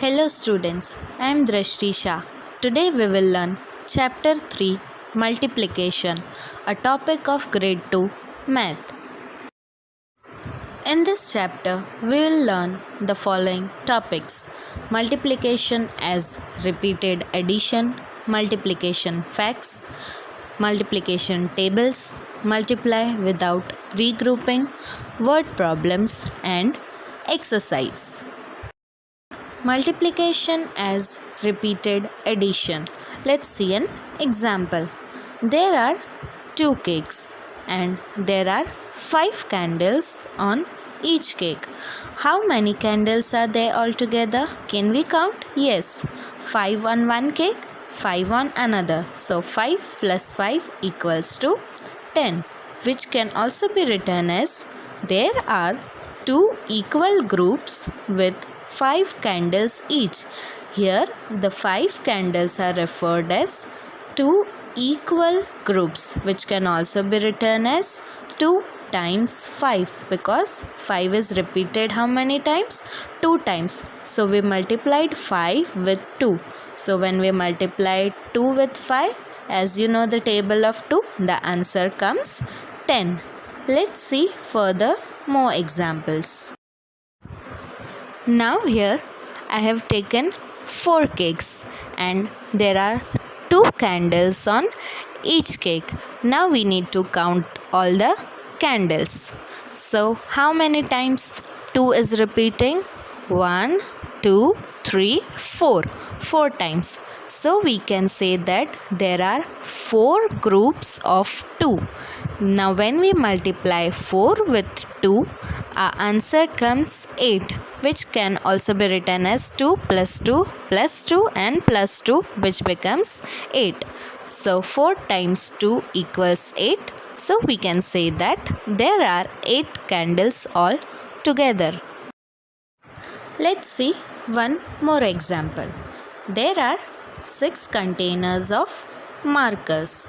Hello students, I am Drashti Shah. Today we will learn Chapter 3 Multiplication, a topic of Grade 2 Math. In this chapter, we will learn the following topics: multiplication as repeated addition, multiplication facts, multiplication tables, multiply without regrouping, word problems, and exercise. Multiplication as repeated addition. Let's see an example. There are 2 cakes and there are 5 candles on each cake. How many candles are there altogether? Can we count? Yes. 5 on one cake, 5 on another. So 5 plus 5 equals to 10, which can also be written as there are 2 equal groups with 5 candles each. Here the 5 candles are referred as 2 equal groups, which can also be written as 2 times 5, because 5 is repeated how many times? 2 times. So we multiplied 5 with 2. So when we multiply 2 with 5, as you know the table of 2, the answer comes 10. Let's see further more examples. Now here I have taken 4 cakes and there are 2 candles on each cake. Now we need to count all the candles. So how many times 2 is repeating? 1, 2, 3, 4. 4 times. So we can say that there are 4 groups of 2. Now when we multiply 4 with 2, our answer comes 8, which can also be written as 2 plus 2 plus 2 and plus 2, which becomes 8. So 4 times 2 equals 8. So we can say that there are 8 candles all together. Let's see one more example. There are 6 containers of markers.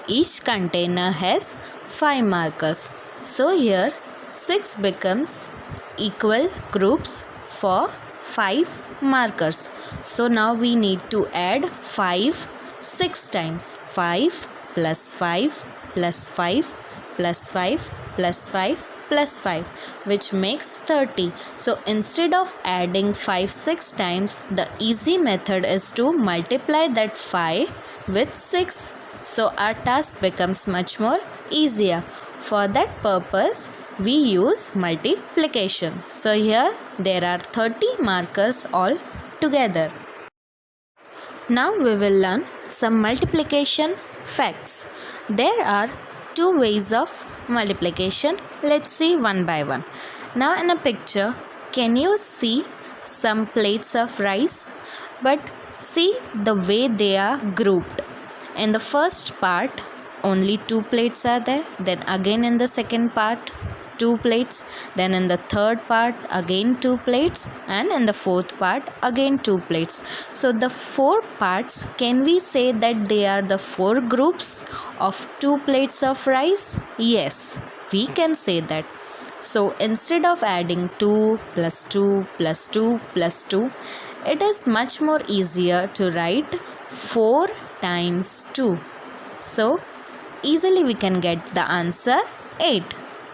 Each container has 5 markers. So here 6 becomes equal groups for 5 markers. So now we need to add 5 6 times. 5 plus 5 plus 5 plus 5 plus 5 plus 5, which makes 30. So instead of adding 5 6 times, the easy method is to multiply that 5 with 6. So our task becomes much more easier. For that purpose, we use multiplication. So here there are 30 markers all together. Now we will learn some multiplication facts. There are 2 ways of multiplication. Let's see one by one. Now in a picture, can you see some plates of rice? But see the way they are grouped. In the first part, only 2 plates are there. Then again in the second part, 2 plates. Then in the third part, again 2 plates. And in the fourth part, again 2 plates. So the 4 parts, can we say that they are the 4 groups of 2 plates of rice? Yes, we can say that. So instead of adding 2 plus 2 plus 2 plus 2, it is much more easier to write 4 times 2. So easily we can get the answer 8.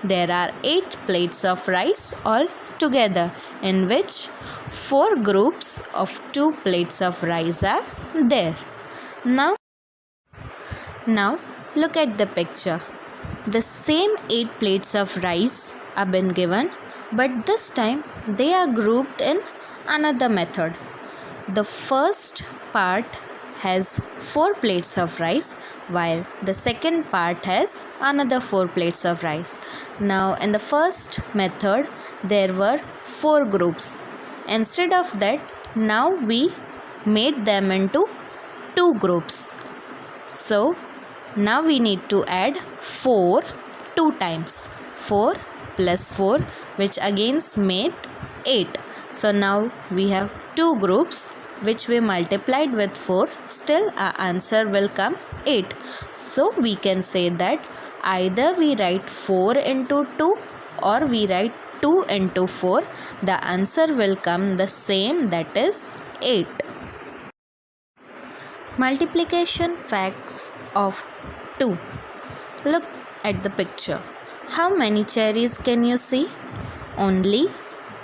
There are 8 plates of rice all together, in which 4 groups of 2 plates of rice are there. Now look at the picture. The same 8 plates of rice are been given, but this time they are grouped in another method. The first part has 4 plates of rice, while the second part has another 4 plates of rice. Now in the first method there were 4 groups. Instead of that, now we made them into 2 groups. So now we need to add 4 2 times. 4 plus 4, which again made 8. So now we have 2 groups which we multiplied with 4. Still our answer will come 8. So we can say that either we write 4 into 2 or we write 2 into 4. The answer will come the same, that is 8. Multiplication facts of 2. Look at the picture. How many cherries can you see? Only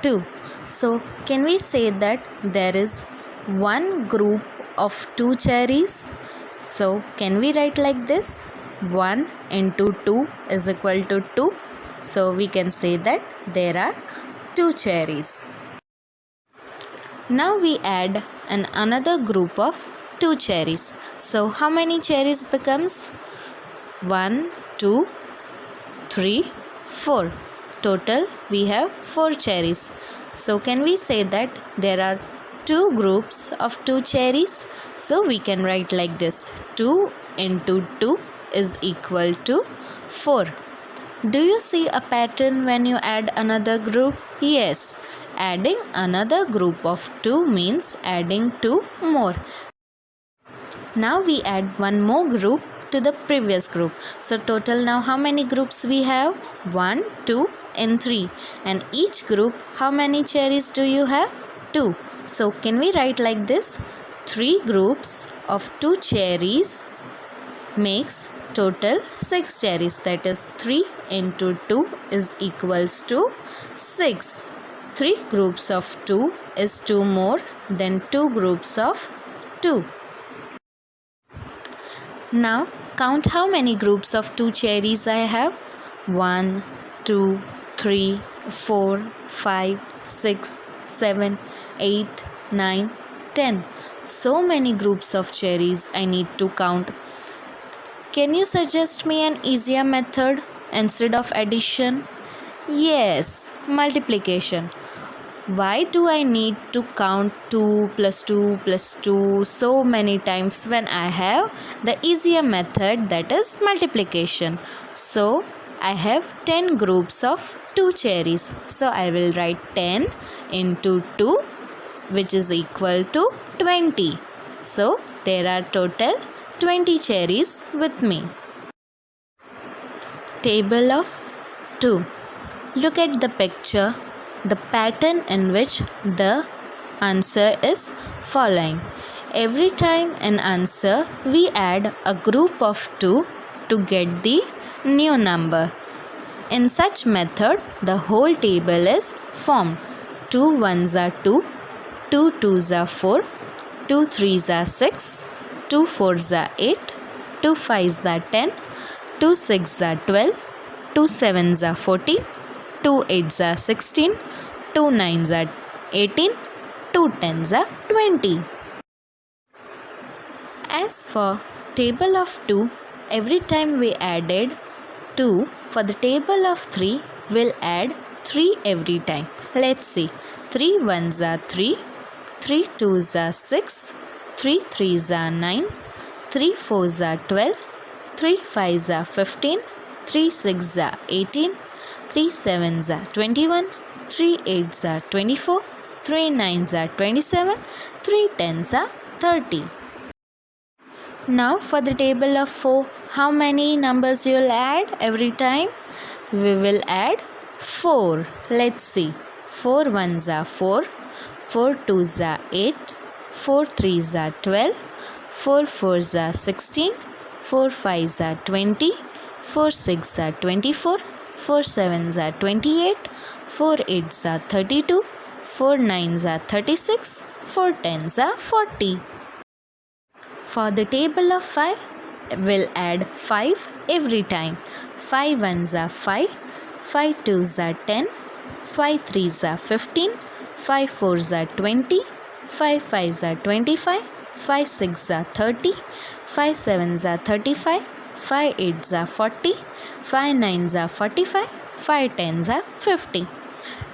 2. So can we say that there is one group of 2 cherries? So can we write like this? 1 into 2 is equal to 2. So we can say that there are 2 cherries. Now we add another group of 2 cherries. So how many cherries becomes? 1, 2, 3, 4. Total we have 4 cherries. So can we say that there are 2 groups of 2 cherries? So we can write like this. 2 into 2 is equal to 4. Do you see a pattern when you add another group? Yes. Adding another group of 2 means adding 2 more. Now we add one more group to the previous group. So total now how many groups we have? 1, 2 and 3. And each group, how many cherries do you have? 2. So can we write like this? 3 groups of 2 cherries makes total 6 cherries. That is 3 into 2 is equals to 6. 3 groups of 2 is 2 more than 2 groups of 2. Now count how many groups of 2 cherries I have. 1, 2, 3, 4, 5, 6, 7, 8, 9, 10. So many groups of cherries I need to count. Can you suggest me an easier method instead of addition? Yes, multiplication. Why do I need to count 2 plus 2 plus 2 so many times when I have the easier method, that is multiplication? So I have 10 groups of 2 cherries. So I will write 10 into 2, which is equal to 20. So there are total 20 cherries with me. Table of 2. Look at the picture. The pattern in which the answer is following. Every time an answer, we add a group of 2 to get the new number. In such method, the whole table is formed. 2 ones are 2, 2 twos are 4, 2 threes are 6, 2 fours are 8, 2 fives are 10, 2 sixes are 12, 2 sevens are 14, 2 eights are 16, 2 nines are 18, 2 tens are 20. As for table of 2, every time we added 2, for the table of 3, we'll add 3 every time. Let's see. 3 ones are 3, 3 twos are 6, 3 threes are 9, 3 fours are 12, 3 fives are 15, 3 sixes are 18, 3 sevens are 21, 3 eights are 24, 3 nines are 27, 3 tens are 30. Now for the table of 4, how many numbers you will add every time? We will add 4. Let's see. 4 ones are 4, 4 twos are 8, 4 threes are 12, 4 fours are 16, 4 fives are 20, 4 sixes are 24, 4 sevens are 28, 4 eights are 32, 4 nines are 36, 4 tens are 40. For the table of 5, we'll add 5 every time. 5 ones are 5, 5 twos are 10, 5 threes are 15, 5 fours are 20, 5 fives are 25, 5 sixes are 30, 5 sevens are 35, 5 eights are 40, 5 nines are 45, 5 tens are 50.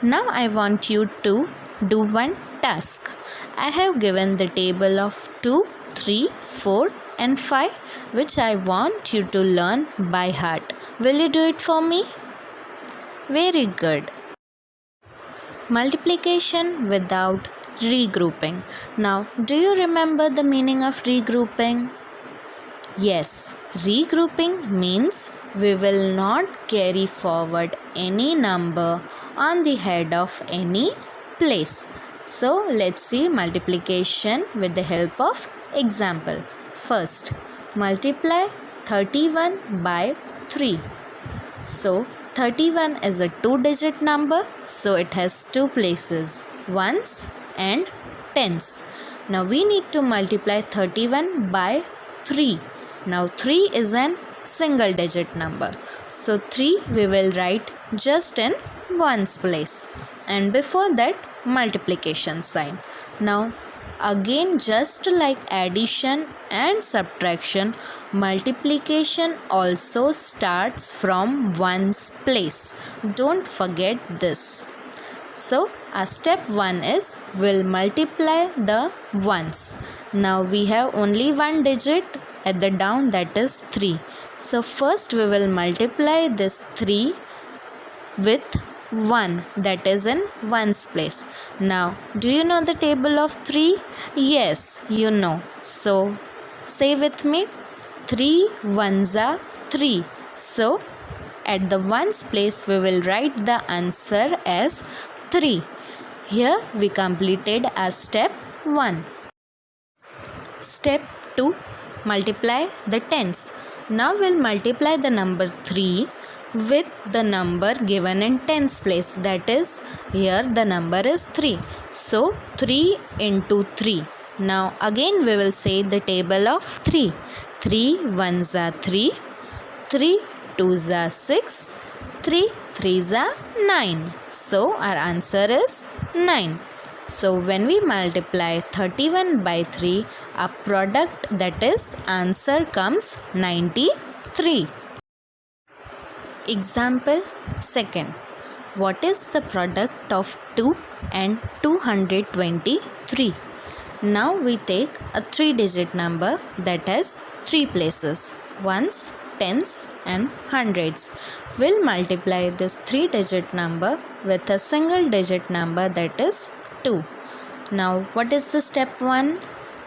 Now I want you to do one task. I have given the table of 2, 3, 4 and 5, which I want you to learn by heart. Will you do it for me? Very good. Multiplication without regrouping. Now, do you remember the meaning of regrouping? Yes, regrouping means we will not carry forward any number on the head of any place. So let's see multiplication with the help of example. First, multiply 31 by 3. So 31 is a 2-digit number, so it has 2 places, ones and tens. Now we need to multiply 31 by 3. Now 3 is an single digit number, so 3 we will write just in ones place, and before that multiplication sign. Now again, just like addition and subtraction, multiplication also starts from ones place. Don't forget this. So our step 1 is we'll multiply the ones. Now we have only one digit at the down, that is 3. So first we will multiply this 3 with 1, that is in ones place. Now do you know the table of 3? Yes, you know. So say with me, 3 ones are 3. So at the ones place we will write the answer as 3. Here we completed our step 1. Step 2, multiply the tens. Now we'll multiply the number 3 with the number given in tens place, that is here the number is 3. So 3 into 3. Now again we will say the table of 3. 3 ones are 3, 3 twos are 6, 3 threes are 9. So our answer is 9. So when we multiply 31 by 3, our product, that is answer, comes 93. Example 2. What is the product of 2 and 223? Now we take a 3-digit number that has 3 places, ones, tens and hundreds. We'll multiply this 3-digit number with a single digit number, that is 2. Now what is the step 1?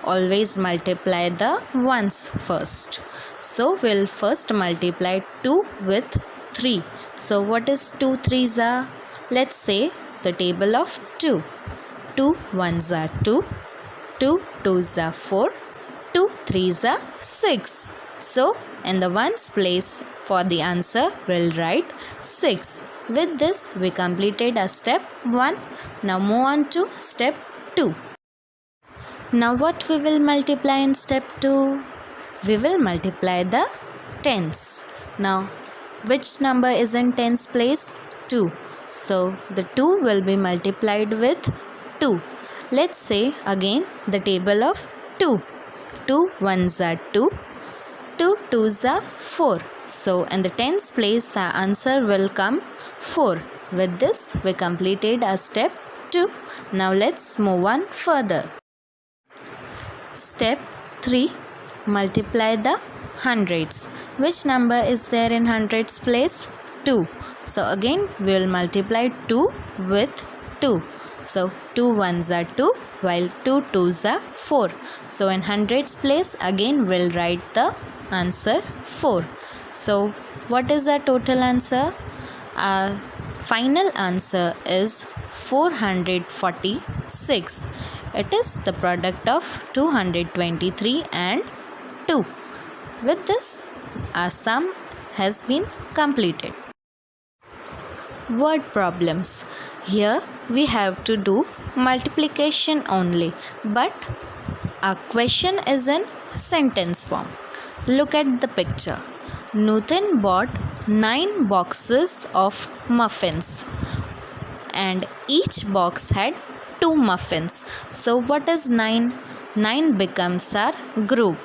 Always multiply the ones first. So we'll first multiply 2 with 3. So what is 2 threes are? Let's say the table of 2. 2 ones are 2, 2 twos are 4, 2 threes are 6. So in the ones place for the answer we'll write 6. With this we completed our step 1. Now move on to step 2. Now what we will multiply in step 2? We will multiply the tens. Now which number is in tens place? 2. So the 2 will be multiplied with 2. Let's say again the table of 2. 2 ones are 2, 2 twos are 4. So in the tens place our answer will come 4. With this we completed our step 2. Now let's move on further. Step 3, multiply the hundreds. Which number is there in hundreds place? 2. So again we will multiply 2 with 2. So 2 ones are 2 while 2 twos are 4. So in hundreds place again we'll write the answer 4. So what is our total answer? Our final answer is 446. It is the product of 223 and 2. With this our sum has been completed. Word problems. Here we have to do multiplication only, but our question is in sentence form. Look at the picture. Nutan bought 9 boxes of muffins and each box had 2 muffins. So what is 9? 9 becomes our group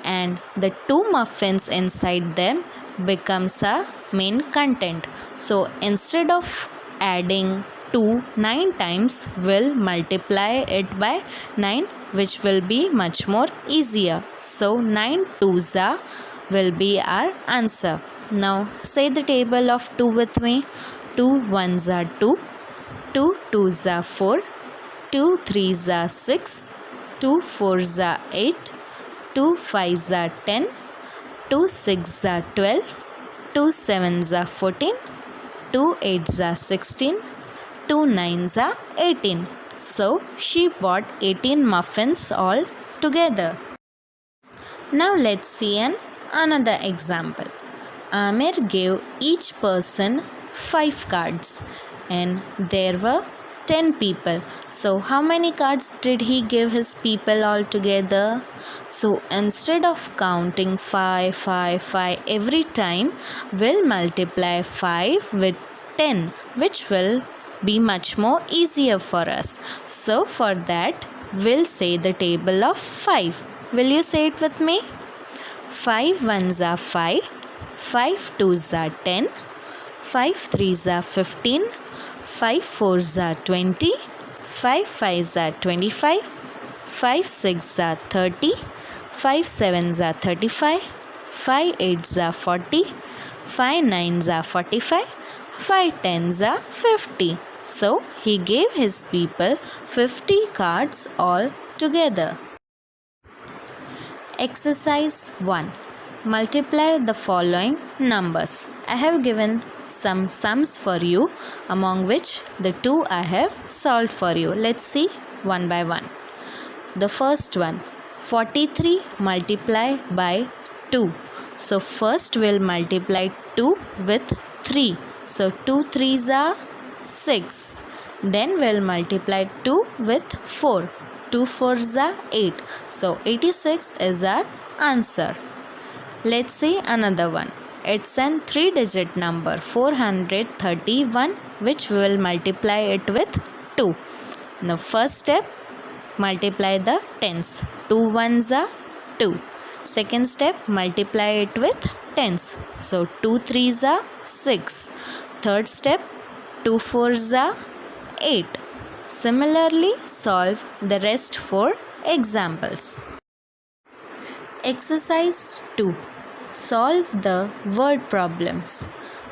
and the 2 muffins inside them becomes our main content. So instead of adding 2 9 times, we'll multiply it by 9, which will be much more easier. So 9 twos are will be our answer. Now say the table of 2 with me. 2 ones are 2, 2 twos are 4, 2 threes are 6, 2 fours are 8, 2 fives are 10, 2 sixes are 12, 2 sevens are 14, 2 eights are 16, 2 nines are 18. So she bought 18 muffins all together. Now let's see another example. Amir gave each person 5 cards and there were 10 people. So how many cards did he give his people altogether? So instead of counting 5, 5, 5 every time, we'll multiply 5 with 10, which will be much more easier for us. So for that, we'll say the table of 5. Will you say it with me? 5 ones are 5, 5 twos are 10, 5 threes are 15, 5 fours are 20, 5 fives are 25, 5 sixes are 30, 5 sevens are 35, 5 eights are 40, 5 nines are 45, 5 tens are 50. So he gave his people 50 cards all together. Exercise 1. Multiply the following numbers. I have given some sums for you, among which the 2 I have solved for you. Let's see one by one. The first one, 43 multiply by 2. So first we'll multiply 2 with 3. So 2 threes are 6. Then we'll multiply 2 with 4. 2 fours are 8. So 86 is our answer. Let's see another one. It's an 3-digit number, 431, which we will multiply it with 2. Now first step, multiply the tens. 2 ones are 2. Second step, multiply it with tens. So 2 threes are 6. Third step, 2 fours are 8. Similarly, solve the rest 4 examples. Exercise 2. Solve the word problems.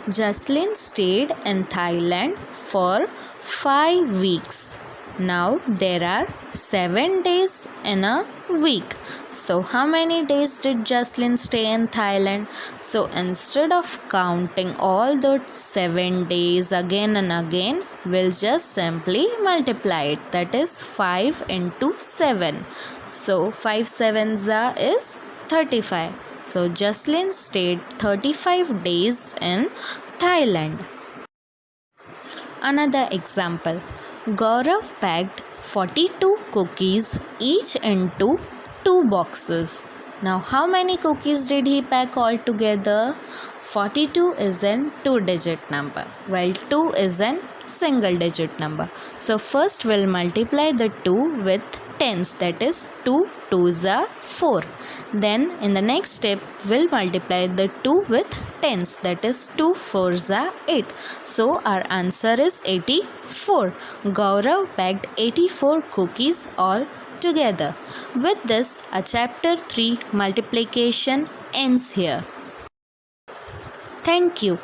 Jaslyn stayed in Thailand for 5 weeks. Now there are 7 days in a week. So how many days did Jaslyn stay in Thailand? So instead of counting all those 7 days again and again, we'll just simply multiply it. That is 5 into 7. So 5 sevens is 35. So Jaslyn stayed 35 days in Thailand. Another example. Gaurav packed 42 cookies each into 2 boxes. Now how many cookies did he pack altogether? 42 is an 2-digit number, while 2 is an single digit number. So first we'll multiply the 2 with tens, that is 2 twos are 4. Then in the next step we'll multiply the 2 with tens, that is 2 fours are 8. So our answer is 84. Gaurav packed 84 cookies all together. With this, a chapter 3 multiplication ends here. Thank you.